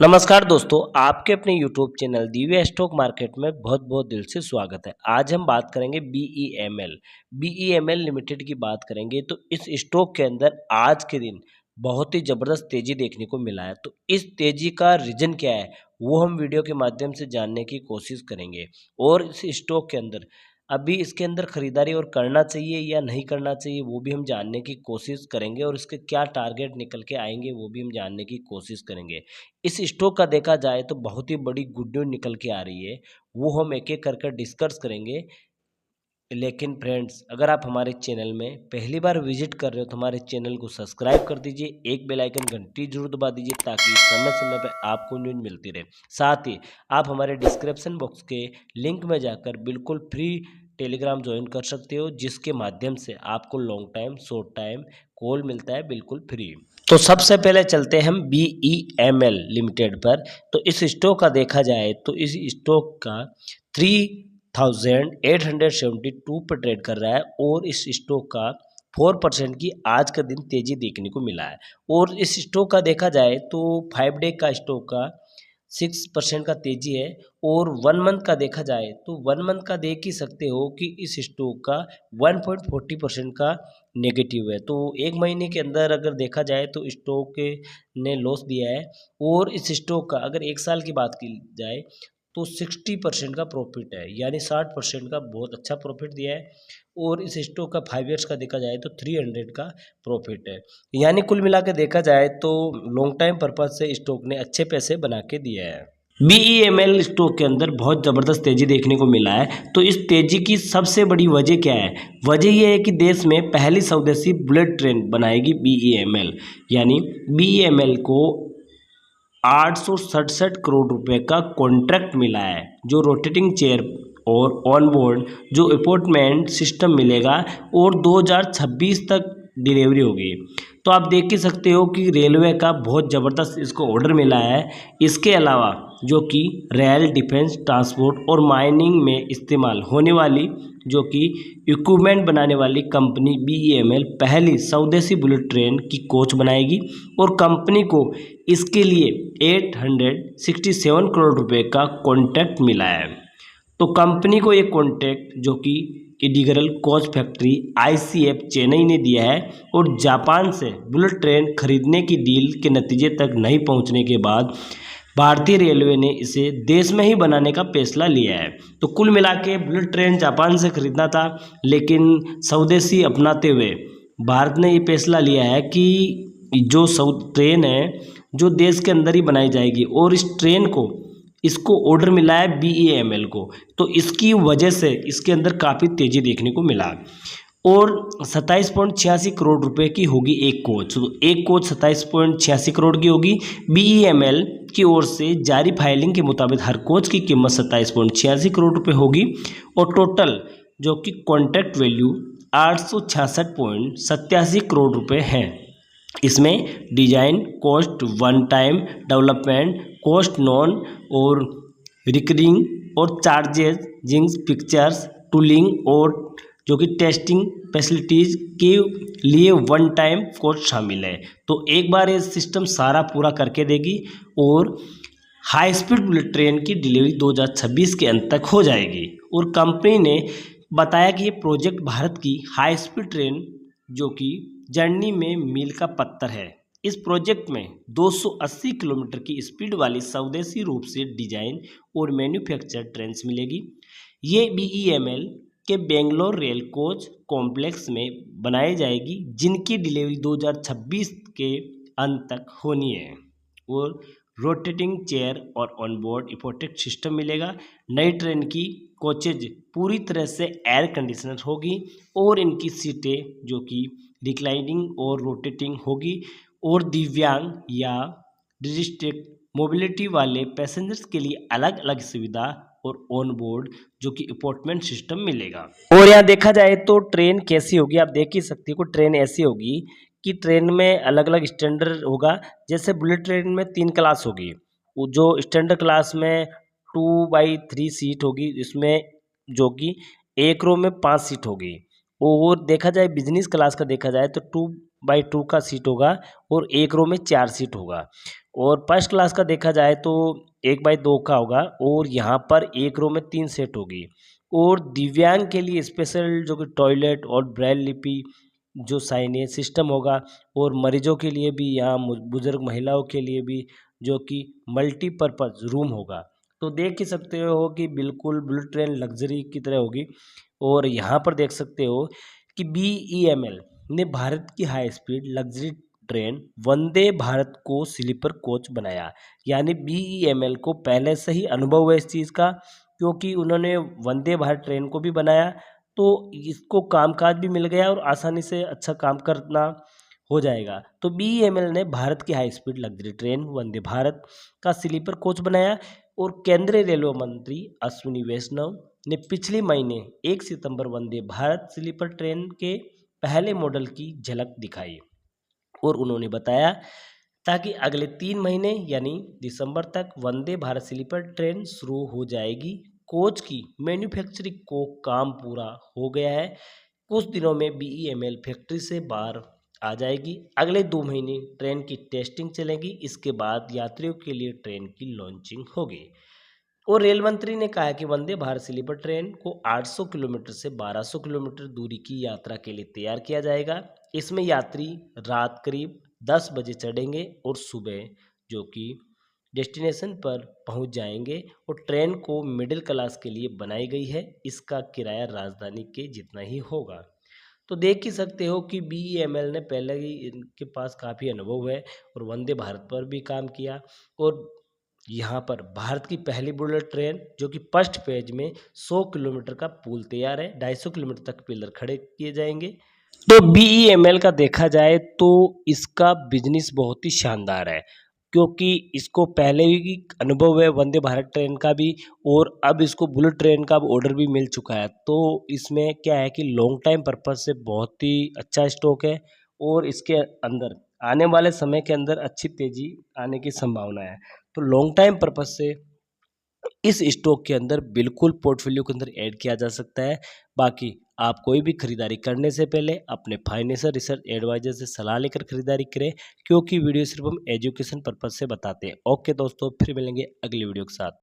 नमस्कार दोस्तों, आपके अपने YouTube channel Divya stock market में बहुत बहुत दिल से स्वागत है। आज हम बात करेंगे बीईएमएल लिमिटेड की बात करेंगे। तो इस स्टॉक के अंदर आज के दिन बहुत ही ज़बरदस्त तेज़ी देखने को मिला है। तो इस तेज़ी का रीज़न क्या है, वो हम वीडियो के माध्यम से जानने की कोशिश करेंगे। और इस स्टॉक के अंदर अभी इसके अंदर खरीदारी और करना चाहिए या नहीं करना चाहिए, वो भी हम जानने की कोशिश करेंगे। और इसके क्या टारगेट निकल के आएंगे, वो भी हम जानने की कोशिश करेंगे। इस स्टॉक का देखा जाए तो बहुत ही बड़ी गुड न्यूज़ निकल के आ रही है, वो हम एक-एक कर कर डिस्कस करेंगे। लेकिन फ्रेंड्स, अगर आप हमारे चैनल में पहली बार विजिट कर रहे हो तो हमारे चैनल को सब्सक्राइब कर दीजिए, एक बेल आइकन घंटी जरूर दबा दीजिए ताकि समय-समय पे आपको न्यूज़ मिलती रहे। साथ ही आप हमारे डिस्क्रिप्शन बॉक्स के लिंक में जाकर बिल्कुल फ्री टेलीग्राम ज्वाइन कर सकते हो, जिसके माध्यम से आपको long time, short time call मिलता है बिल्कुल फ्री। तो सबसे पहले चलते हैं हम बीईएमएल लिमिटेड पर। तो इस स्टॉक का देखा जाए तो इस स्टॉक का 3872 पर ट्रेड कर रहा है और इस स्टॉक का 4% की आज का दिन तेजी देखने को मिला है। और इस स्टॉक का देखा जाए तो 5 डे का स्टॉक का 6% का तेजी है। और 1 मंथ का देखा जाए तो 1 मंथ का देख ही सकते हो कि इस स्टॉक का 1.40% का नेगेटिव है। तो एक महीने के अंदर अगर देखा जाए तो स्टॉक ने लॉस दिया है। और इस स्टॉक का अगर एक साल की बात की जाए तो 60% का प्रॉफिट है, यानी 60% का बहुत अच्छा प्रॉफिट दिया है। और इस स्टॉक का 5 ईयर्स का देखा जाए तो 300 का प्रॉफिट है। यानी कुल मिला के देखा जाए तो लॉन्ग टाइम पर्पज से स्टॉक ने अच्छे पैसे बना के दिए हैं। बीईएमएल स्टॉक के अंदर बहुत ज़बरदस्त तेज़ी देखने को मिला है। तो इस तेज़ी की सबसे बड़ी वजह क्या है? वजह यह है कि देश में पहली स्वदेशी बुलेट ट्रेन बनाएगी बीईएमएल। यानी बीईएमएल को 867 करोड़ रुपए का कॉन्ट्रैक्ट मिला है, जो रोटेटिंग चेयर और ऑन बोर्ड जो अपॉर्टमेंट सिस्टम मिलेगा। और 2026 तक डिलीवरी होगी। तो आप देख ही सकते हो कि रेलवे का बहुत ज़बरदस्त इसको ऑर्डर मिला है। इसके अलावा जो कि रेल, डिफेंस, ट्रांसपोर्ट और माइनिंग में इस्तेमाल होने वाली जो कि इक्विपमेंट बनाने वाली कंपनी बीईएमएल पहली स्वदेशी बुलेट ट्रेन की कोच बनाएगी। और कंपनी को इसके लिए 867 करोड़ रुपए का कॉन्ट्रैक्ट मिला है। तो कंपनी को ये कॉन्ट्रैक्ट जो कि इडिगरल कोच फैक्ट्री आईसीएफ चेन्नई ने दिया है। और जापान से बुलेट ट्रेन खरीदने की डील के नतीजे तक नहीं पहुंचने के बाद भारतीय रेलवे ने इसे देश में ही बनाने का फैसला लिया है। तो कुल मिला के बुलेट ट्रेन जापान से खरीदना था, लेकिन स्वदेशी अपनाते हुए भारत ने ये फैसला लिया है कि जो ट्रेन है जो देश के अंदर ही बनाई जाएगी। और इस ट्रेन को इसको ऑर्डर मिला है बीईएमएल को। तो इसकी वजह से इसके अंदर काफ़ी तेज़ी देखने को मिला। और 27.86 करोड़ रुपए की होगी एक कोच। तो एक कोच 27.86 करोड़ की होगी। बीईएमएल की ओर से जारी फाइलिंग के मुताबिक हर कोच की कीमत 27.86 करोड़ रुपए होगी। और टोटल जो कि कॉन्ट्रैक्ट वैल्यू 866.87 करोड़ रुपए है। इसमें design cost, one time development cost, non और रिकरिंग और चार्जेज, जिंक्स, पिक्चर्स, टूलिंग और जो कि टेस्टिंग फैसिलिटीज़ के लिए वन टाइम कॉस्ट शामिल है। तो एक बार ये सिस्टम सारा पूरा करके देगी और हाई स्पीड बुलेट ट्रेन की डिलीवरी 2026 के अंत तक हो जाएगी। और कंपनी ने बताया कि ये प्रोजेक्ट भारत की हाई स्पीड ट्रेन जो कि जर्नी में मील का पत्थर है। इस प्रोजेक्ट में 280 किलोमीटर की स्पीड वाली स्वदेशी रूप से डिजाइन और मैन्युफैक्चर ट्रेन्स मिलेगी। ये बीईएमएल के बेंगलोर रेल कोच कॉम्प्लेक्स में बनाई जाएगी, जिनकी डिलीवरी 2026 के अंत तक होनी है। और रोटेटिंग चेयर और ऑनबोर्ड इफोटेक सिस्टम मिलेगा। नई ट्रेन की कोचेज पूरी तरह से एयर कंडीशनर होगी और इनकी सीटें जो कि रिक्लाइनिंग और रोटेटिंग होगी। और दिव्यांग या डिस्ट्रिक्ट मोबिलिटी वाले पैसेंजर्स के लिए अलग अलग सुविधा और ऑन बोर्ड जो कि अपॉर्टमेंट सिस्टम मिलेगा। और यहाँ देखा जाए तो ट्रेन कैसी होगी, आप देख ही सकते हो। ट्रेन ऐसी होगी कि ट्रेन में अलग अलग स्टैंडर्ड होगा। जैसे बुलेट ट्रेन में 3 क्लास होगी। वो जो स्टैंडर्ड क्लास में 2/3 सीट होगी, इसमें जो कि एक रो में 5 सीट होगी। और देखा जाए बिजनेस क्लास का देखा जाए तो 2/2 का सीट होगा और एक रो में 4 सीट होगा। और फर्स्ट क्लास का देखा जाए तो 1/2 का होगा और यहाँ पर एक रो में 3 सीट होगी। और दिव्यांग के लिए स्पेशल जो कि टॉयलेट और ब्रेल लिपि जो साइनेज सिस्टम होगा, और मरीजों के लिए भी यहाँ बुजुर्ग महिलाओं के लिए भी जो कि मल्टीपर्पज़ रूम होगा। तो देख ही सकते हो कि बिल्कुल बुलेट ट्रेन लग्जरी की तरह होगी। और यहाँ पर देख सकते हो कि BEML ने भारत की high speed luxury train Vande Bharat को स्लीपर कोच बनाया। यानी BEML को पहले से ही अनुभव है इस चीज़ का, क्योंकि उन्होंने वंदे भारत ट्रेन को भी बनाया, तो इसको कामकाज भी मिल गया और आसानी से अच्छा काम करना हो जाएगा। तो BEML ने भारत की high speed luxury train Vande Bharat का स्लीपर कोच बनाया। और केंद्रीय रेलवे मंत्री अश्विनी वैष्णव ने पिछले महीने 1 सितंबर वंदे भारत स्लीपर ट्रेन के पहले मॉडल की झलक दिखाई। और उन्होंने बताया ताकि अगले 3 महीने यानी दिसंबर तक वंदे भारत स्लीपर ट्रेन शुरू हो जाएगी। कोच की मैन्युफैक्चरिंग को काम पूरा हो गया है। कुछ दिनों में BEML फैक्ट्री से बाहर आ जाएगी। अगले 2 महीने ट्रेन की टेस्टिंग चलेगी। इसके बाद यात्रियों के लिए ट्रेन की लॉन्चिंग होगी। और रेल मंत्री ने कहा कि वंदे भारत स्लीपर ट्रेन को 800 किलोमीटर से 1200 किलोमीटर दूरी की यात्रा के लिए तैयार किया जाएगा। इसमें यात्री रात करीब 10 बजे चढ़ेंगे और सुबह जो कि डेस्टिनेशन पर पहुंच जाएंगे। और ट्रेन को मिडिल क्लास के लिए बनाई गई है। इसका किराया राजधानी के जितना ही होगा। तो देख ही सकते हो कि BEML ने पहले ही इनके पास काफ़ी अनुभव है और वंदे भारत पर भी काम किया। और यहाँ पर भारत की पहली बुलेट ट्रेन जो कि फर्स्ट फेज में 100 किलोमीटर का पुल तैयार है, 250 किलोमीटर तक पिलर खड़े किए जाएंगे। तो BEML का देखा जाए तो इसका बिजनेस बहुत ही शानदार है, क्योंकि इसको पहले ही अनुभव है वंदे भारत ट्रेन का भी, और अब इसको बुलेट ट्रेन का ऑर्डर भी मिल चुका है। तो इसमें क्या है कि लॉन्ग टाइम पर्पज से बहुत ही अच्छा स्टॉक है और इसके अंदर आने वाले समय के अंदर अच्छी तेजी आने की संभावना है। तो लॉन्ग टाइम पर्पज से इस स्टॉक के अंदर बिल्कुल पोर्टफोलियो के अंदर ऐड किया जा सकता है। बाकी आप कोई भी खरीदारी करने से पहले अपने फाइनेंशियल रिसर्च एडवाइजर से सलाह लेकर खरीदारी करें, क्योंकि वीडियो सिर्फ हम एजुकेशन पर्पज से बताते हैं। ओके दोस्तों, फिर मिलेंगे अगली वीडियो के साथ।